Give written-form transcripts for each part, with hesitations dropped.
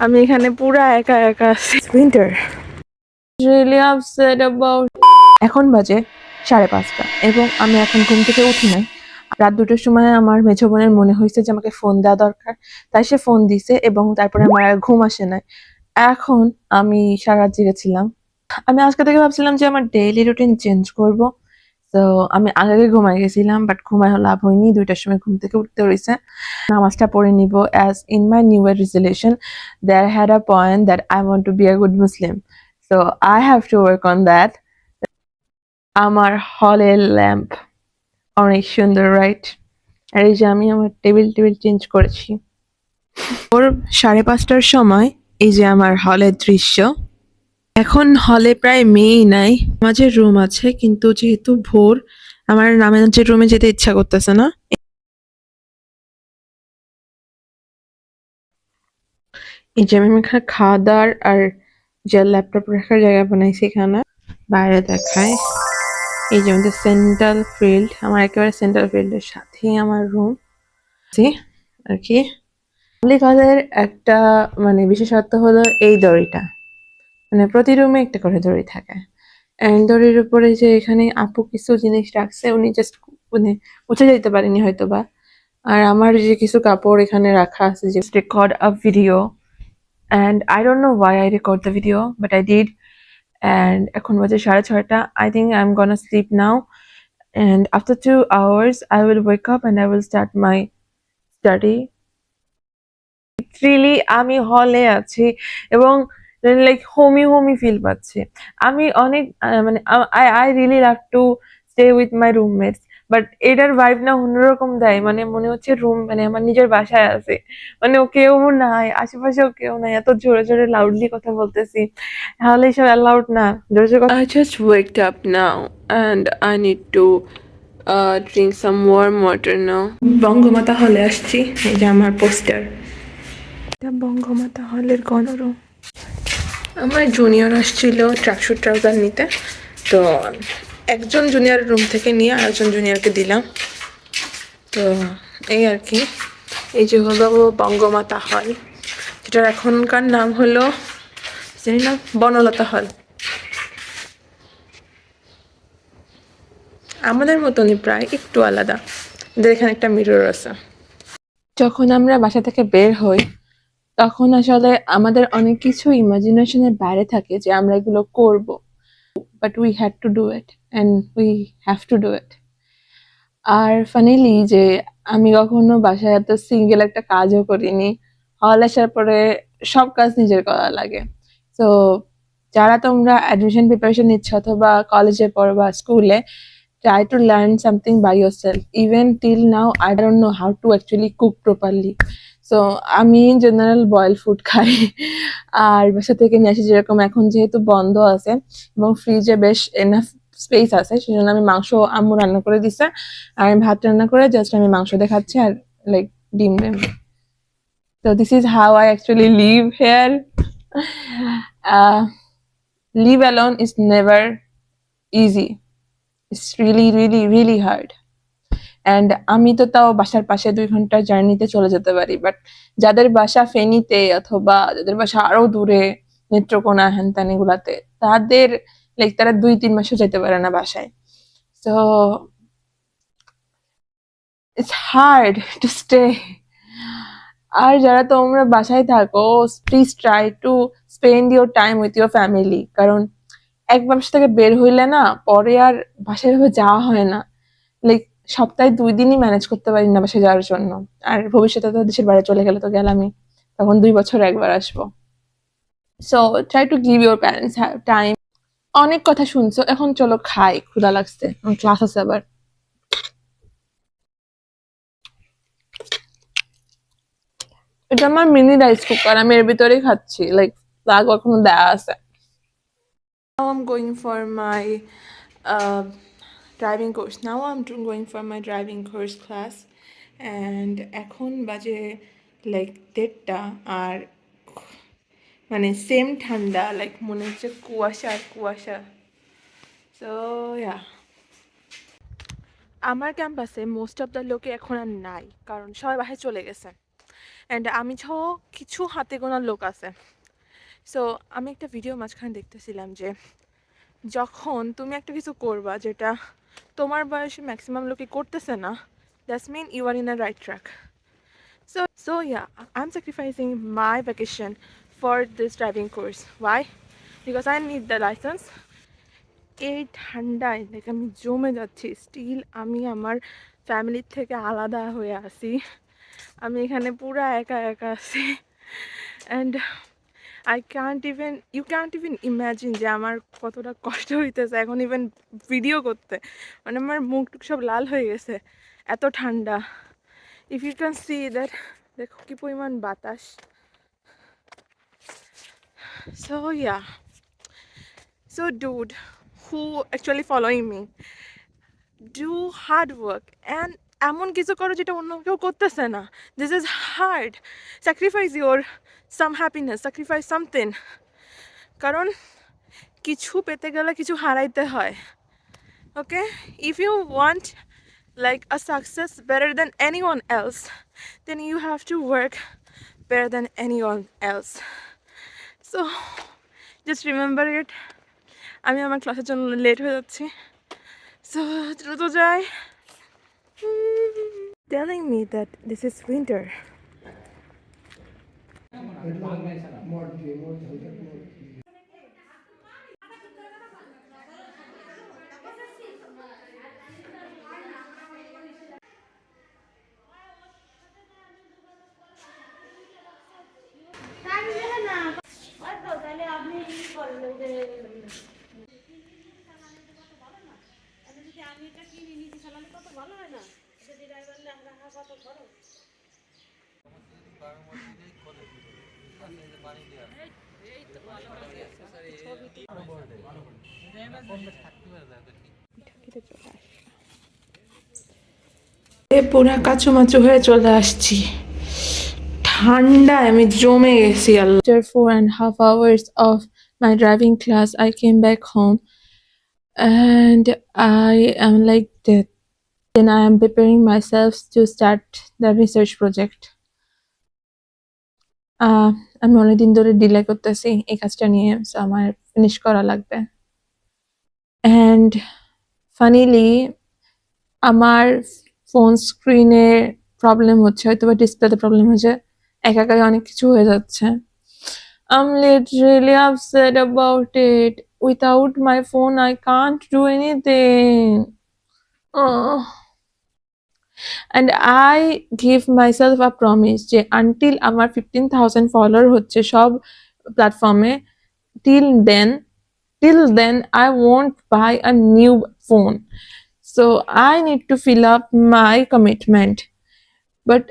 আমি এখানে পুরা একা একা আছি। Winter really upset about. এখন বাজে 5:30 এবং আমি এখন ঘুম থেকে উঠি নাই। রাত 2টার সময় আমার মেঝো বোনের মনে হয়েছে যে আমাকে ফোন দেওয়া দরকার, তাই সে ফোন দিছে এবং তারপরে আমার আর ঘুম আসে নাই। এখন আমি সারা রাত জেগেছিলাম। আমি আজকে থেকে ভাবছিলাম যে আমার ডেইলি রুটিন চেঞ্জ করব। তো আমি আগে ঘুমাই গেছিলাম, বাট ঘুমায় লাভ হয়নি। 2টার সময় ঘুম থেকে উঠতে হয়েছে। নামাজটা পড়ে নিব, as in my new year resolution there had a point that I want to be a good Muslim, so I have to work on that. আমার হলের ল্যাম্প অনেক সুন্দর, রাইট? আর এই যে আমি আমার টেবিল চেঞ্জ করেছি। ওর 5:30টার সময় এই যে আমার হলের দৃশ্য। এখন হলে প্রায় মেয়েই নাই। মাঝে রুম আছে, কিন্তু যেহেতু ভোর, আমার নামাজের রুমে যেতে ইচ্ছা করতেছে না। এই যে আমি এখানে খাওয়া দাওয়ার আর যে ল্যাপটপ রাখার জায়গা বানাইছি এখানে। বাইরে দেখায় এই যে আমাদের সেন্ট্রাল ফিল্ড, আমার একেবারে সেন্ট্রাল ফিল্ডের সাথেই আমার রুম আর কি। কলের একটা মানে বিশেষত্ব হলো এই দড়িটা, মানে প্রতি রুমে একটা করে দড়ি থাকে। এন্ড দড়ির উপরে যে এখানে আপু কিছু জিনিস রাখছে, উনি জাস্ট মানে উঠে যেতে পারেনি হয়তো বা। আর আমার যে কিছু কাপড় এখানে রাখা আছে, যে record a video, and I don't know why I record the video, but I did. And এখন বাজে 6:30. I think I'm gonna sleep now, and after 2 hours I will wake up and I will start my study. Really আমি হলে আছি এবং like হোমি feel পাচ্ছি। আমি অনেক মানে I really love to stay with my roommates, but এটার vibe না অন্যরকম দেয়। মানে মনে হচ্ছে রুম মানে আমার নিজের বাসায় আছে, মানে ও কেউ নাই, আশেপাশেও কেউ নাই, এত জোরে জোরে লাউডলি কথা বলতেছি। তাহলে এসব অ্যালাউড না, জোরে জোরে কথা। I just waked up now and I need to drink some warm water now. Bangamata হলে আসছি, এই যে আমার পোস্টার। এটা বঙ্গমাতা হলের গণরুম। আমার জুনিয়র আসছিল ট্রাকশুট ট্রাউজার নিতে, তো একজন জুনিয়র রুম থেকে নিয়ে আরেকজন জুনিয়রকে দিলাম। তো এই আর কি, এই যে হলো বঙ্গমাতা হল, যেটার এখনকার নাম হলো জানি না, বনলতা হল। আমাদের মতনই প্রায়, একটু আলাদা। আমাদের এখানে একটা মিরর আছে। যখন আমরা বাসা থেকে বের হই তখন আসলে আমাদের অনেক কিছু ইমাজিনেশনের বাইরে থাকে যে আমরা এগুলো করব, but we had to do it and we have to do it. আর ফানিলি যে আমি কখনো বাসায় এত সিঙ্গেল একটা কাজও করিনি। হল আসার পরে সব কাজ নিজের করা লাগে। তো যারা তোমরা অ্যাডমিশন প্রিপারেশন নিচ্ছ অথবা কলেজে পড়ো বা স্কুলে, try to learn something by yourself. Even till now I don't know how to actually cook properly, so আমি জেনারেল বয়েল ফুড খাই। আর বাসা থেকে নিয়ে আসি, যেরকম এখন যেহেতু বন্ধ আছে এবং ফ্রিজে বেশ এনাফ স্পেস আছে, সেজন্য আমি মাংস আম্মু রান্না করে দিছে, আর আমি ভাত রান্না করে জাস্ট আমি মাংস দিয়ে খাচ্ছি আর লাইক ডিম। So this is how I actually live here. Live alone is never easy. It's really hard. And আমি তো তাও বাসার পাশে 2 ঘন্টার জার্নিতে চলে যেতে পারি, বাট যাদের বাসা ফেনীতে অথবা যাদের বাসা আরো দূরে, নেত্রকোনা হ্যানত্যান এগুলাতে, তাদের লাইক তারা 2-3 মাসও যেতে পারে না বাসায়। So it's hard to stay. আর যারা তোমরা বাসায় থাকো, please try to spend your time with your family, কারণ একবার বাসা থেকে বের হইলে না পরে আর বাসায় ভাবে যাওয়া হয় না। লাইক সপ্তাহে 2 দিনই ম্যানেজ করতে পারি না বাসায় যাওয়ার জন্য। আর ভবিষ্যতে তো দেশের বাইরে চলে গেলে তো গেলামই, তখন 2 বছর একবার আসবো। So try to give your parents time. অনেক কথা শুনছো, এখন চলো খাই, ক্ষুধা লাগছে, ক্লাস আছে আবার। এটা আমার মিনি রাইস কুকার, আমি এর ভিতরেই খাচ্ছি, লাইক প্লাগ এখনো দেয়া আছে। Now I'm going for my driving course. Now I'm going for my driving course class, and এখন বাজে লাইক 1:30 আর মানে সেম ঠান্ডা, লাইক মনে হচ্ছে কুয়াশা আর কুয়াশা। সো ইয়া, আমার ক্যাম্পাসে মোস্ট অফ দ্য লোকে এখন আর নাই, কারণ সবাই বাসায় চলে গেছে। অ্যান্ড আমি ছাড়াও কিছু হাতে গোনা লোক আছে। সো আমি একটা ভিডিও মাঝখানে দেখতেছিলাম যে যখন তুমি একটা কিছু করবা যেটা তোমার বয়সে ম্যাক্সিমাম লোকে করতেছে না, that's mean you are in a right track. So yeah, I'm sacrificing my vacation for this driving course. Why? Because I need the license. এই ঠান্ডায় লাইক আমি জমে যাচ্ছি, স্টিল আমি আমার ফ্যামিলির থেকে আলাদা হয়ে আছি, আমি এখানে পুরা একা একা আছি। And you can't even imagine যে আমার কতটা কষ্ট হইতেছে এখন ইভেন ভিডিও করতে, মানে আমার মুখ টুক সব লাল হয়ে গেছে, এত ঠান্ডা। If you can see that, দেখো কি পরিমাণ বাতাস। So yeah, so dude who actually following me, do hard work and এমন কিছু করো যেটা অন্য কেউ করতেছে না। This is hard, sacrifice your some happiness, sacrifice something, কারণ কিছু পেতে গেলে কিছু হারাইতে হয়। Okay, if you want like a success better than anyone else, then you have to work better than anyone else. So just remember it. আমি আমার ক্লাসের জন্য লেট হয়ে যাচ্ছি, সো দ্রুত যাই। Telling me that this is winter. পুরা কাচুমাচু হয়ে চলে আসছি, ঠান্ডায় আমি জমে গেছি। After 4.5 hours of my driving class, I came back home and I am like that. Then I am preparing myself to start the research project. আমি অনেকদিন ধরে ডিলে করতেছি এই কাজটা নিয়ে, সো আমার ফিনিশ করা লাগবে। অ্যান্ড ফানিলি আমার ফোন স্ক্রিনে প্রবলেম হচ্ছে, হয়তো বা ডিসপ্লেতে প্রবলেম হচ্ছে, একাই অনেক কিছু হয়ে যাচ্ছে। I'm literally upset about it. Without my phone, I can't do anything. And I give myself a promise যে until আমার 15,000 ফলোয়ার হচ্ছে সব প্ল্যাটফর্মে, till then I won't buy a new phone. So I need to fill up my commitment. But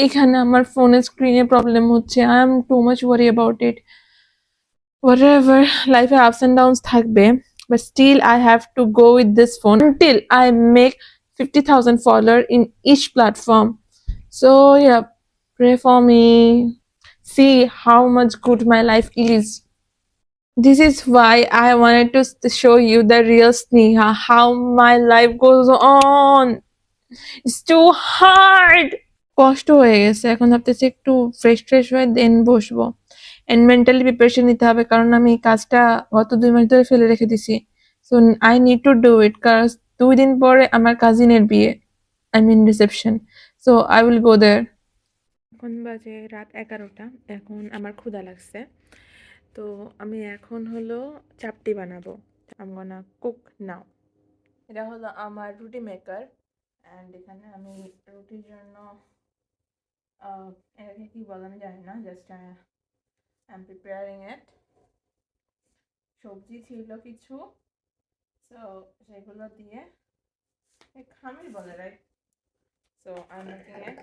এখানে আমার ফোনের স্ক্রিনে problem হচ্ছে, I am too much worried about it. Whatever, life ups and downs থাকবে, but still I have to go with this phone until I make 50,000 followers in each platform. So yeah, pray for me. See how much good my life is. This is why I wanted to show you the real Sneha, how my life goes on. It's too hard. কষ্ট হয়ে গেছে, এখন ভাবতেছি একটু fresh হয়ে দেন বসবো and mentally preparation নিতে হবে, কারণ আমি এই কাজটা গত 2 মাস ধরে ফেলে রেখে দিছি। So I need to do it, কারণ 2 দিন পরে আমার কাজিনের বিয়ে, I mean reception, so I will go there. এখন বাজে রাত 11টা, এখন আমার ক্ষুধা লাগছে, তো আমি এখন হলো চাপটি বানাবো। আম গোনা কুক নাও। এটা হলো আমার রুটি মেকার, অ্যান্ড এখানে আমি রুটির জন্য এটাকে কি বলে আমি জানি না, জাস্ট আই এম প্রিপেয়ারিং ইট। সবজি ছিল কিছু, সো সেগুলো দিয়ে খামির বলে, right? So I am making it.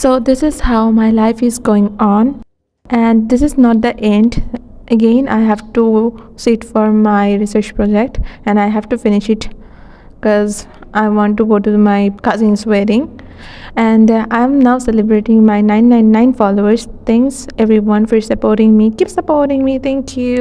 So this is how my life is going on, and this is not the end. Again, I have to sit for my research project and I have to finish it because I want to go to my cousin's wedding, and I'm now celebrating my 999 followers. Thanks everyone for supporting me. Keep supporting me. Thank you.